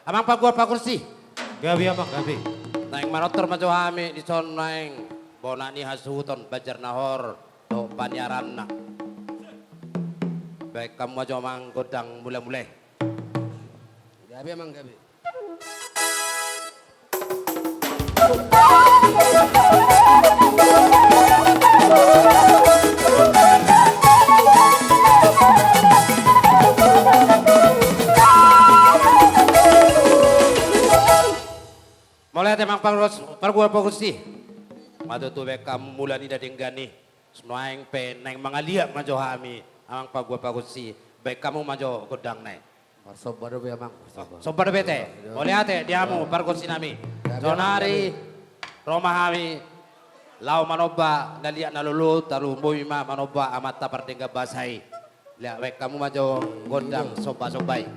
Amang pagwar pakursi. Gabi amang gabi. Naing manotor majo hami di son naing bona ni hasuton bajar nahor do panyaran na. Baik kamu majo mang godang mulai-mulai. Gabi amang gabi. Mulai temang pargua pakursi. Mado tu baik kamu mulai ni dadenggani. Senuaing peneng mangalia majo hami amang pagua pakursi. Baik kamu majo godang naik. Sobar be amang. Sobar bete, boleh ate diamu parkursi nami. Sonari Roma hami lau manoba nalia nalulu taru muima manoba amata pardengga basai. Lihat baik kamu majo godang soba-sobai.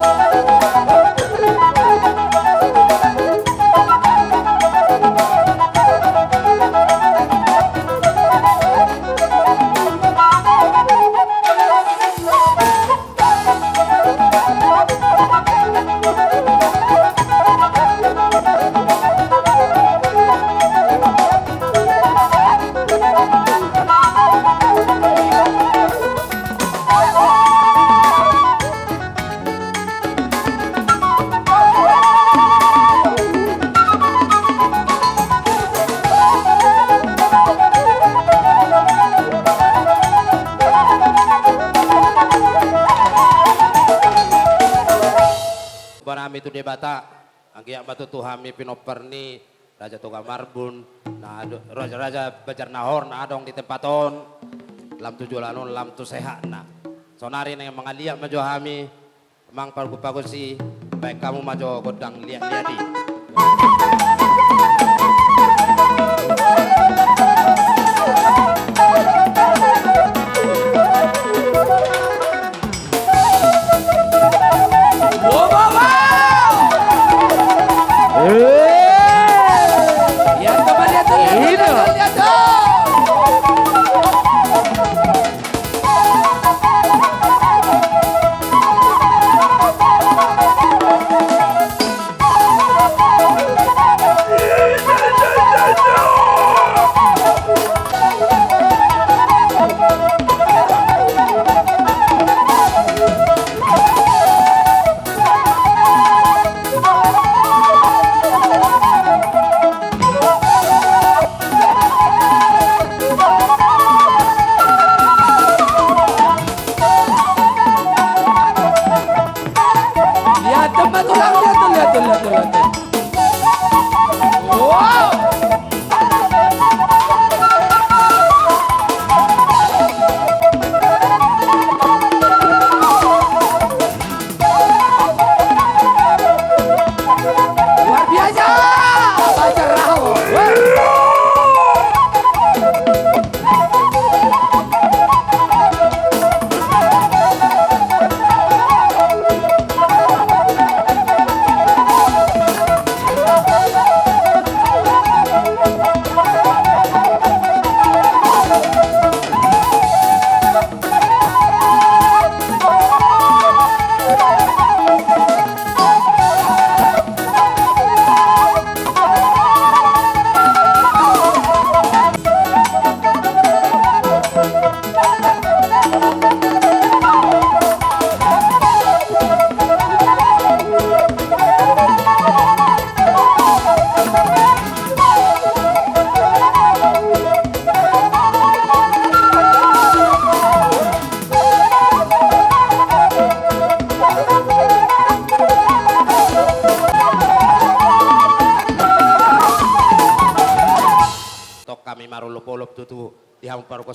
Kami itu debata, anggiak batu tuhami pinoperni, Raja Toga Marbun, nah Raja Bajar Nahor, nah adong di tempaton, lam tujuh lanun, lam tu sehat nah. Sonari yang mengaliak majo hami, mang pagusi, baik kamu majo godang liat-liati.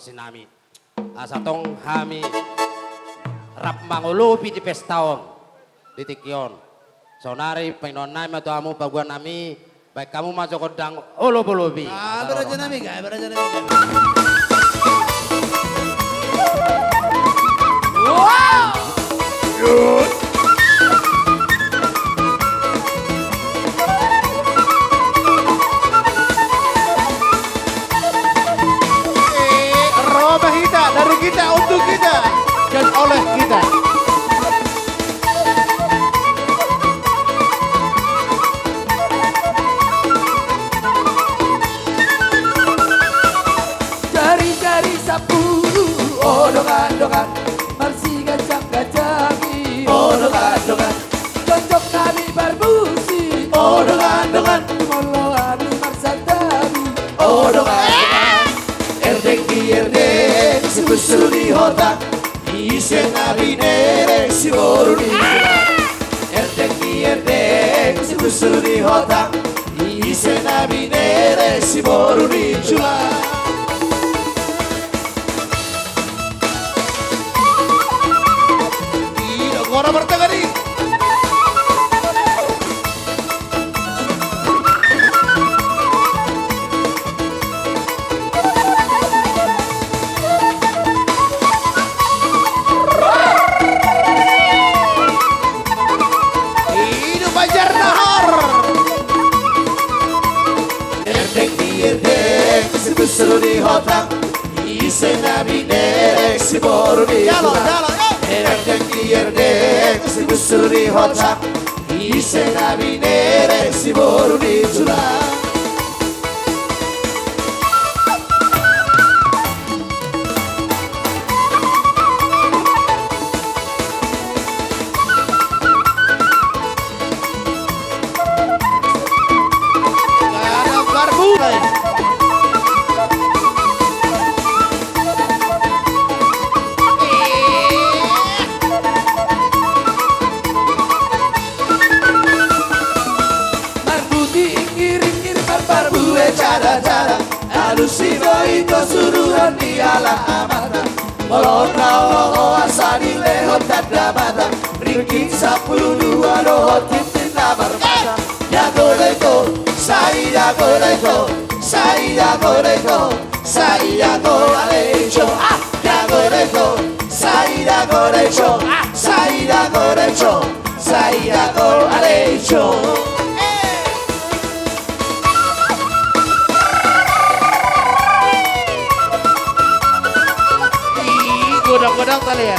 Sinami asatong hami rap mangulupi di pestaon di tikyon sonari penonai matamu baguan nami baik kamu masuk kodang ulupi Beraja nami ga beraja nami. Wow. Dari kita untuk kita dan oleh kita. dengan Moloan Marsadabi dengan Erdek di erdek si busur di hotak Isen nabi nerek si boru di Erdek di erdek si busur di hotak Isen nabi nerek si boru di jual Gora bertengari. Hidup Bajarnahor. Erdek di erdek si busur di hotak Isen nabi nerek si boru di Jalo, jual jalo, Erdek di erdek si busur di hotak Isen nabi nerek si boru di jual Ada barbu. Marbuti ingir-ingir barbue cara-cara Alusi boito suruhan di ala amata Molona olo asani lehot tanda mata Ringking 10 dohot titin nabar mata Yago leko, sai yago leko Sai yago leko, sai yago alecho Yago leko, sai yago lecho Sai yago lecho, sai yago alecho Godang-godang kali ya.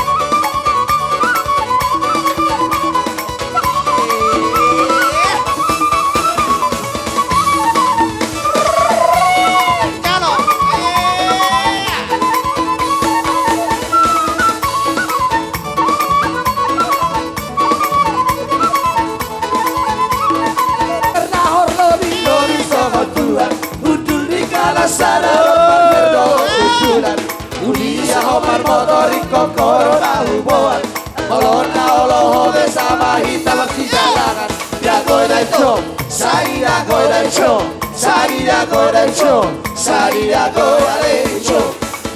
Jalo. Nahor lori sama Tuhan Udul di kalasana Berdo udulan Ulia homar motori kokoro nahuboan Olona oloho bersama hitam di jalanan Yago lecho, sai yago lecho Sai yago lecho, sai yago lecho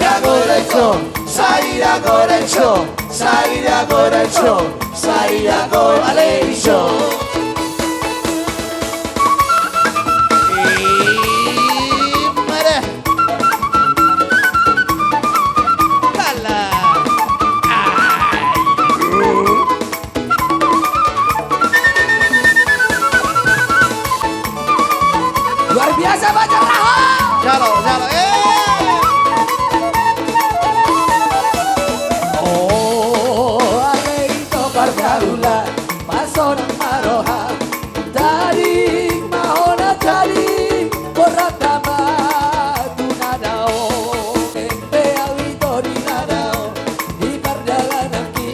Yago lecho, sai yago lecho Sai yago lecho, sai yago lecho Mana? Kala. Luar biasa Bajarnahor Jalo, jalo. Oh, aleito pergaulan Pasona maroha Dari mahona jadi Porratama tunadao Empe awito di nadao Di perjalanan ki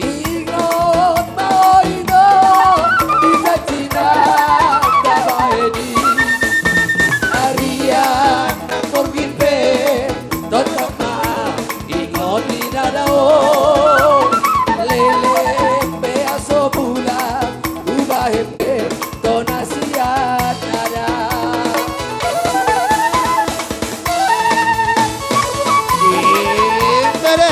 Ingot mau itu Bisa Cina Dabaedi Arian Porgimpe Tonton maaf Ingot di nadao Lele peaso pula Ubah hempe Donasian nada Mana?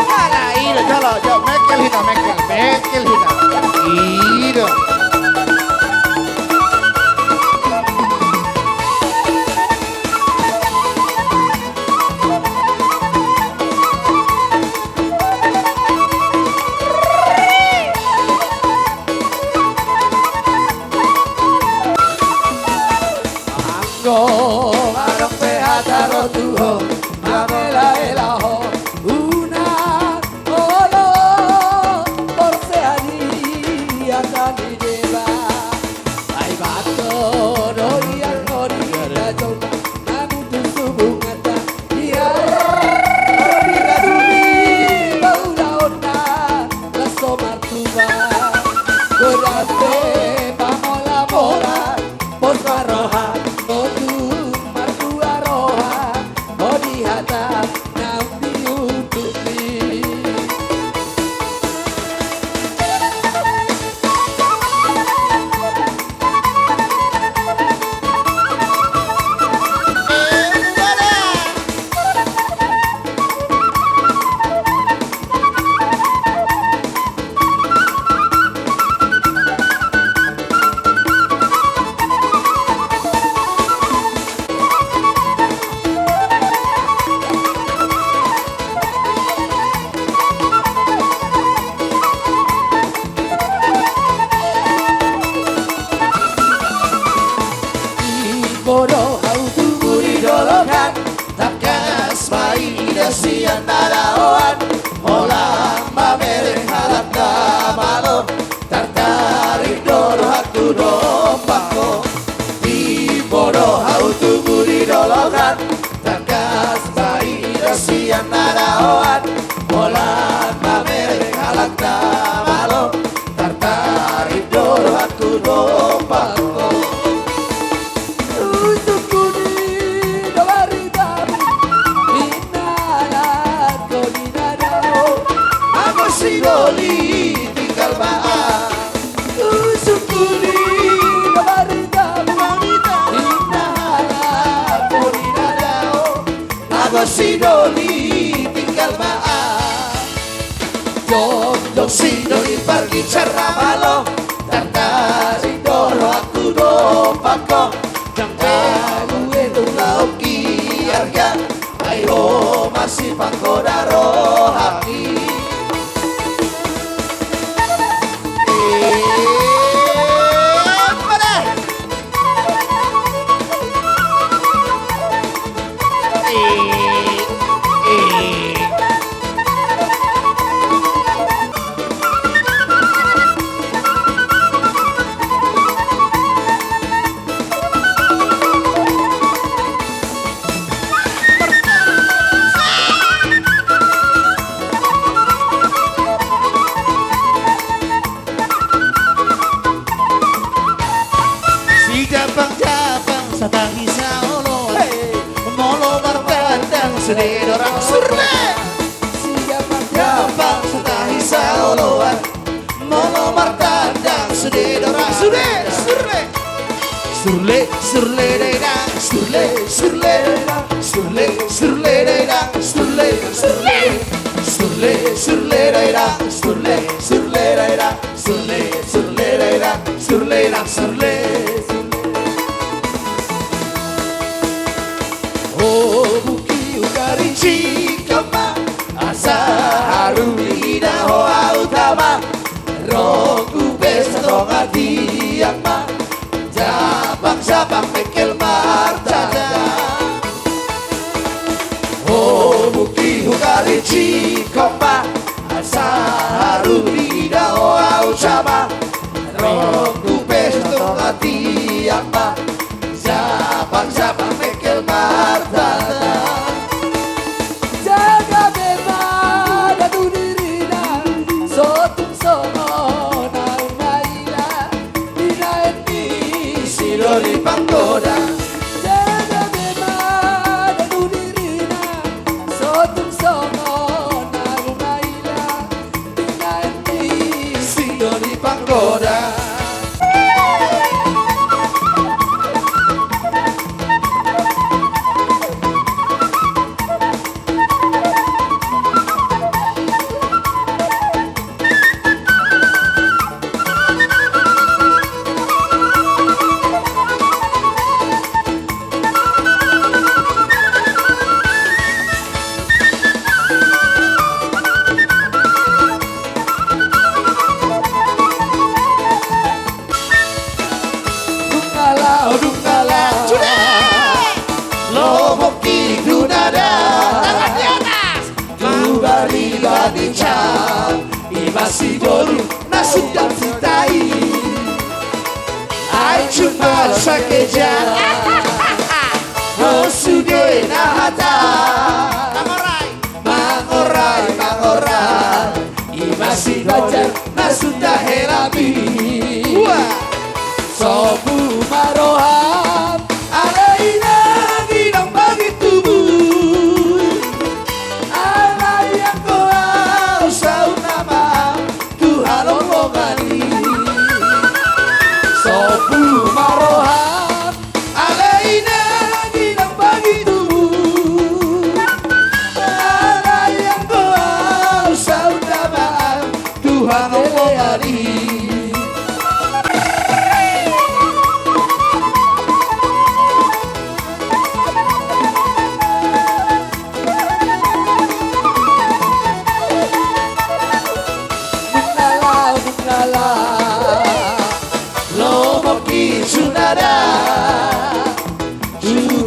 Kala, ida, jalo, jalo. Mekel hita, mekel hita. Ida. Anggo arong pehataro tuho Mamela elaho Una olo Porseani akan dijeba Ay bato doi ang nori Rajong namu tusu kata nabi untuk ni. Bodoh hau tunggu di dolokan takas mai dasian narawan olang mamere halap damalo tartarik doro haku dopako di bodoh hau tunggu di dolokan takas mai dasian narawan olang mamere halap damalo tartarik doro haku dopako. Sinoli tinggal baa usukuli nabarita inahala korinadao Ako sinoli tinggal baa Jom sinoli pergi ceramalo Tantari doro aku dopako Jangan gue tulau kiarga Ayo masih pangkodaro hati Jabang-jabang satahi saolo Molo martandang sedih orang surle Si jabang-jabang satahi saolo Molo martandang sedih orang surle Surle, surle dedang Surle, surle dedang Surle, surle dedang Surle, surle Surle, surle dedang Surle, surle dedang Surle, surle dedang Surle, surle Oh buki ukari chikama asa haru ida hoa utama Roku besa tonga diakma Jabang-jabang mekel martada Oh buki ukari chikama asa haru ida hoa utama Roku besa tonga diakma Jabang-jabang mekel martada Jaga bema datu dirina Sotung sono na unaila Ina eti silori panggoda Jaga bema datu dirina Sotung sono na unaila Ina eti silori panggoda Masih dulu nasib dan cintai Ai cuma sakeja Oh sudah nahata Mangorai I masih dulu nasudah helabi Sobu maroham Alaina bidang bagi tubuh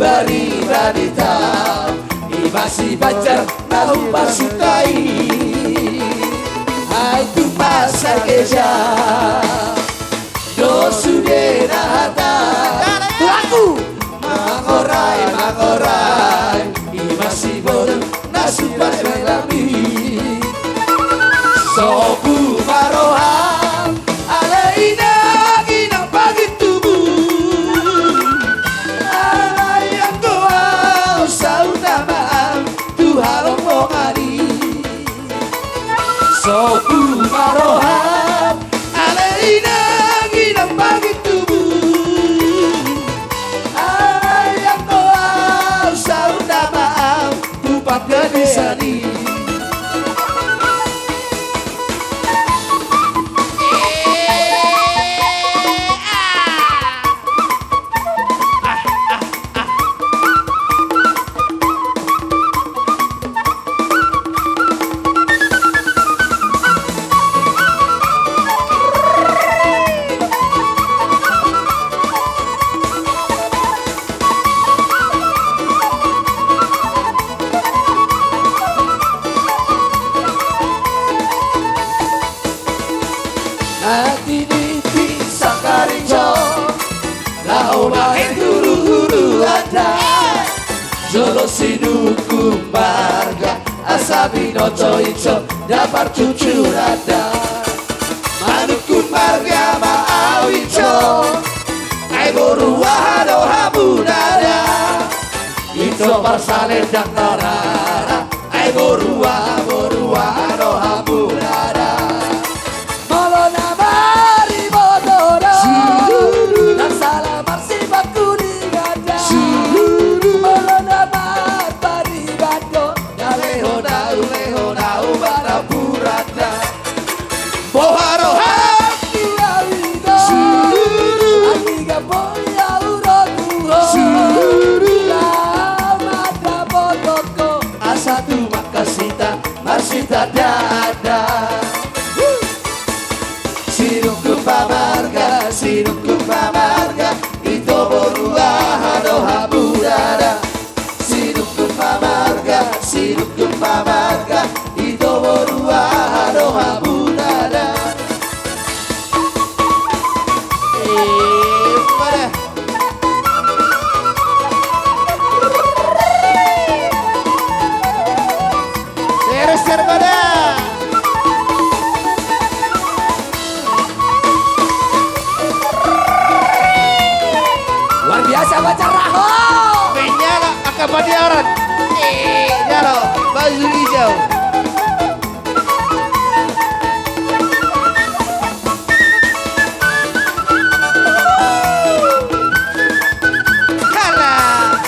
bari badita Imasi bajar nahu pasutai Hai tu pasar keja Do sudena hata Tuaku Mangorai, mangorai Imasi bodoh nasupas melami Sobu maroham Alaina ginang pagi tubuh Alayang doa Sautamaan Tuhalong mongani Sobu maroham Alaina ginang pagi tubuh Alayang doa Sautamaan Tupat gedesani Hati di pisang karijo Lau main huru-huru ada Jolo sinuku marga Asabi noco ico Dapar cucu rada Manuku marga maau ico Ai boru wahado habu nada Ico parsale dak narara Ai boru wahado habu nada Marsita dada Sinuku pamarga Sinuku pamarga Ito borua hado habudada Sinuku pamarga Sinuku pamarga Ito borua hado habudada Mana? Seres serpada. Luar biasa baca raho Kayaknya akabadi orang. Jalo, baju hijau. Kalah.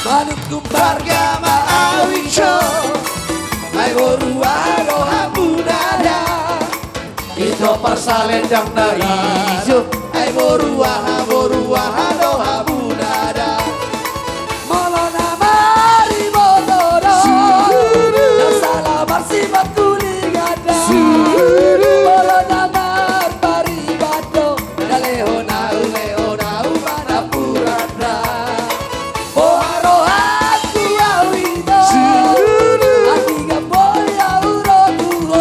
Manuku marga maau ico Ai boru wahado habudada Ito parsalendang na ijo Ai boru wahado habudada Molona mari motoro Nasala marsibat kuligada Molona mari bato Daleho nau mana purada Boharo hati awito Atiga boya urotuho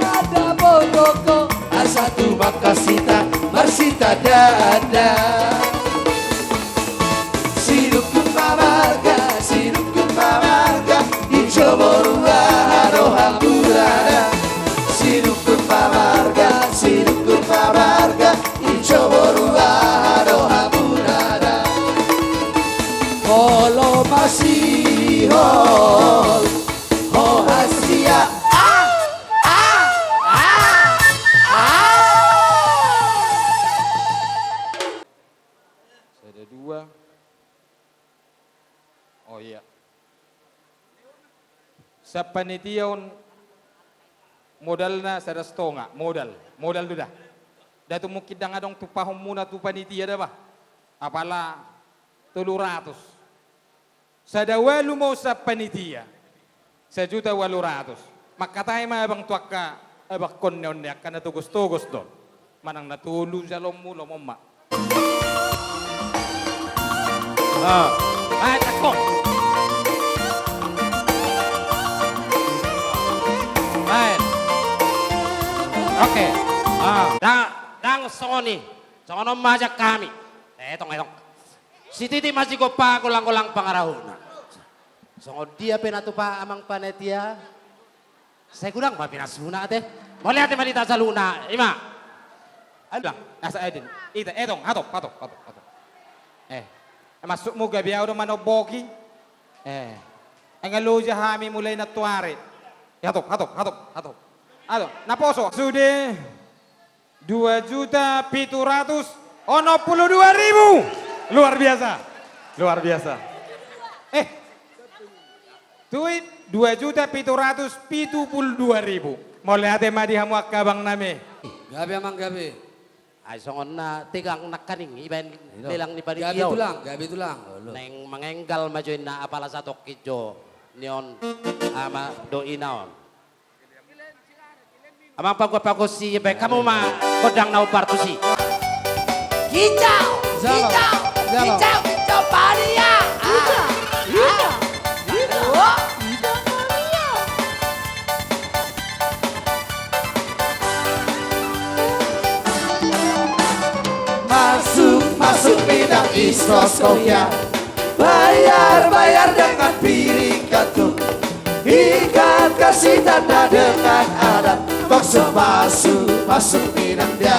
Nada bodoko Asatu makasita Marsita dada Sinuku pamarga Sinuku pamarga Ijo borua hado hamburada Sinuku pamarga Sinuku pamarga Ijo borua hado hamburada Holo masih ho hasia Ada dua dua. Oh iya. Sa panitiaon modalna sa rastonga, modal do dah. Datu mungkin dang adong tu pahom muna tu panitia dah bah. Apala 300. Sa dawalu mo sa panitia. 1.800.000. Makatay ma abang tuaka abak konyon niya kana tugos-tugos do. Manang natulu sa lomo ma. Ay takbo. Baik. Oke. Dang songoni. Songono majak kami. Etong. Si Titi masih ko pa kulang-kulang pangarahuna. Songo dia penatu pa amang panitia. Saya kurang pa pinasuna teh. Mau lihat malita sa luna. Ima. Alang, asa edin. Ita etong hatop. Masuk mo gabi ako naman boki. Ang aloja hami mulai na tuare. Hatop. Ato, naposo. Sudah 2.782.000. Luar biasa. Tuit 2.772.000. Mau lihat madi hamu akabang nami. Gabi amang gabi. Ay songon na tigang nakaning iban bilang ni Gabi panitia. gabi tulang. Neng mengenggal majuin na apala sa tokidjo niyon ama doi naon. Amang pagpapagos si Ibe, kamu ma kodang na upartusi. Kicau Maria. Masuk bidang iskoskoya. Bayar dengan piring katung. Ikat kasih tanda dengan adat. Bangsa masuk bidang dia.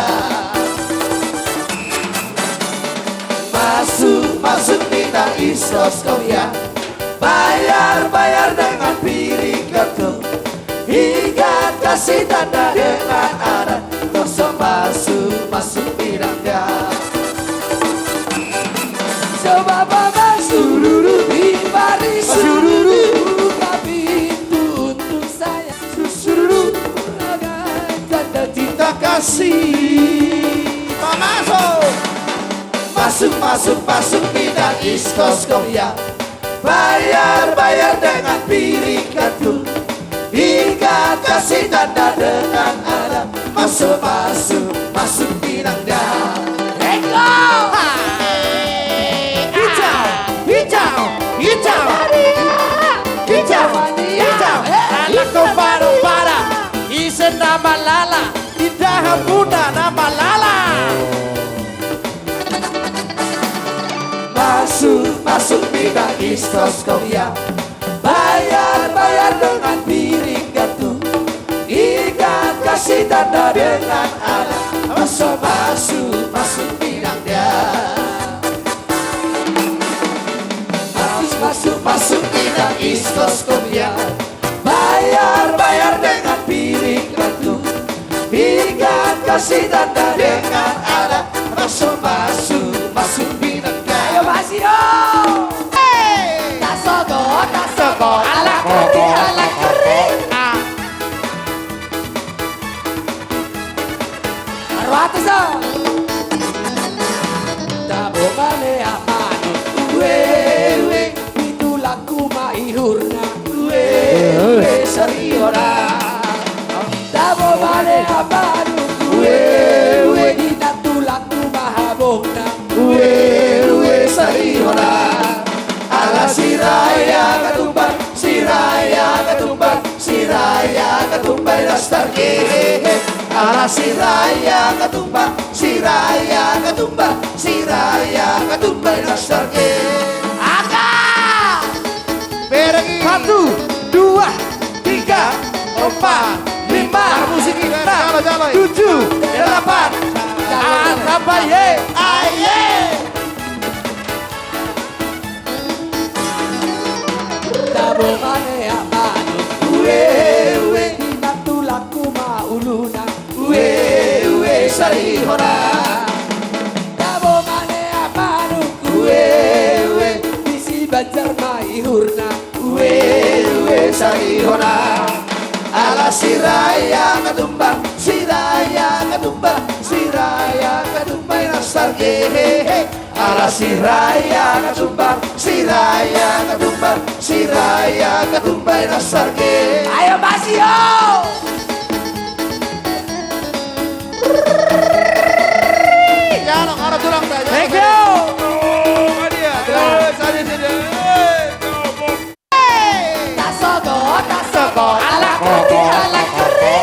Masuk bidang iskoskoya. Bayar dengan piring katung. Ikat kasih tanda dengan adat. Bangsa masuk bidang dia. Coba sururu di baris sururu buka pintu untuk saya sururu tanda cinta kasih. Masuk bidang iskoskoya. Bayar dengan piring kartu. Ikat kasih tanda dengan adat. Masuk bidang dah. Anak kau para isen nama lala. Indah muda nama lala. Masuk bidang iskoskoya. Bayar dengan piring kartu. Ikat kasih tanda dengan adat. Masuk bidang dia. Masuk bidang iskoskoya. Bayar dengan piring kartu. Ikat kasih tanda dengan adat. Masuk bidang dia. Ayo Basio. Tak sogo. Ala kering. Arwatu so. Tabo male amanu. Uwe. Laku maihurna uwe sariora dabo bale habaru uwe dinatu laku mahabona uwe sariora ala siraya katumbar dastarke ala siraya katumbar dastarke. Beregi 1, 2, 3, 4, 5, 6, 7, 8. Apa ye? Aye. Tabungane amanu. Uwe. Natulaku mauluna. Uwe sarihora. Tabungane amanu. Uwe. ihurna uwe sarihona ala siraya katumbang siraya katumbang siraya katumbang nasarge ala siraya katumbang siraya katumbang siraya katumbang nasarge ayo Masio Jalo, karo tulang ta. thank you tasoko ala kati ala kari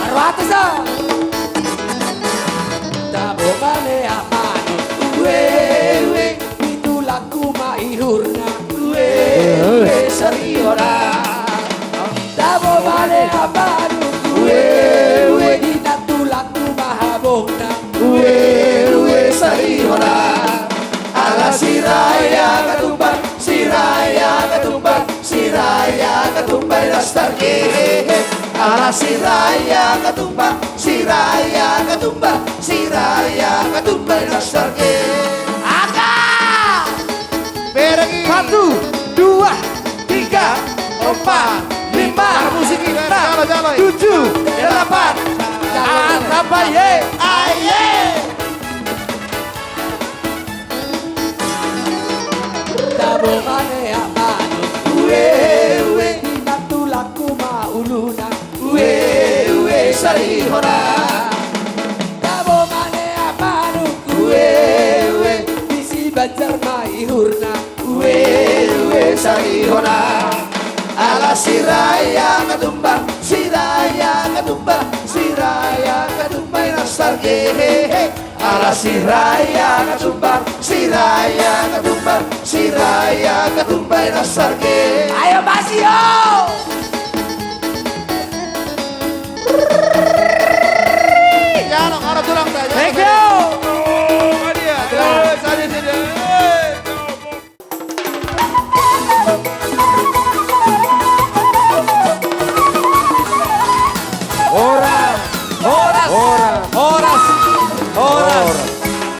arwatasa tabo mane amano uwe itu laku maihurna uwe sariora tabo mane amano uwe dinatu laku mahabona uwe sariora ala siraya katumbang siraya katumbang siraya katumbang nastarke ala siraya katumbang siraya katumbang siraya katumbang nastarke aga Pergi. 1 2 3 4 5 musik ini, 6 jalo. 7 8 apa ye aye tabo mane amano uwe natulaku mauluna uwe sarihora tabo mane amano uwe bisi banjar maihurna uwe sarihora ala siraya katumbang siraya katumbang siraya katumbang nasarge ala siraya katumbang siraya katumbang siraya katumbang nasarge ayo Masio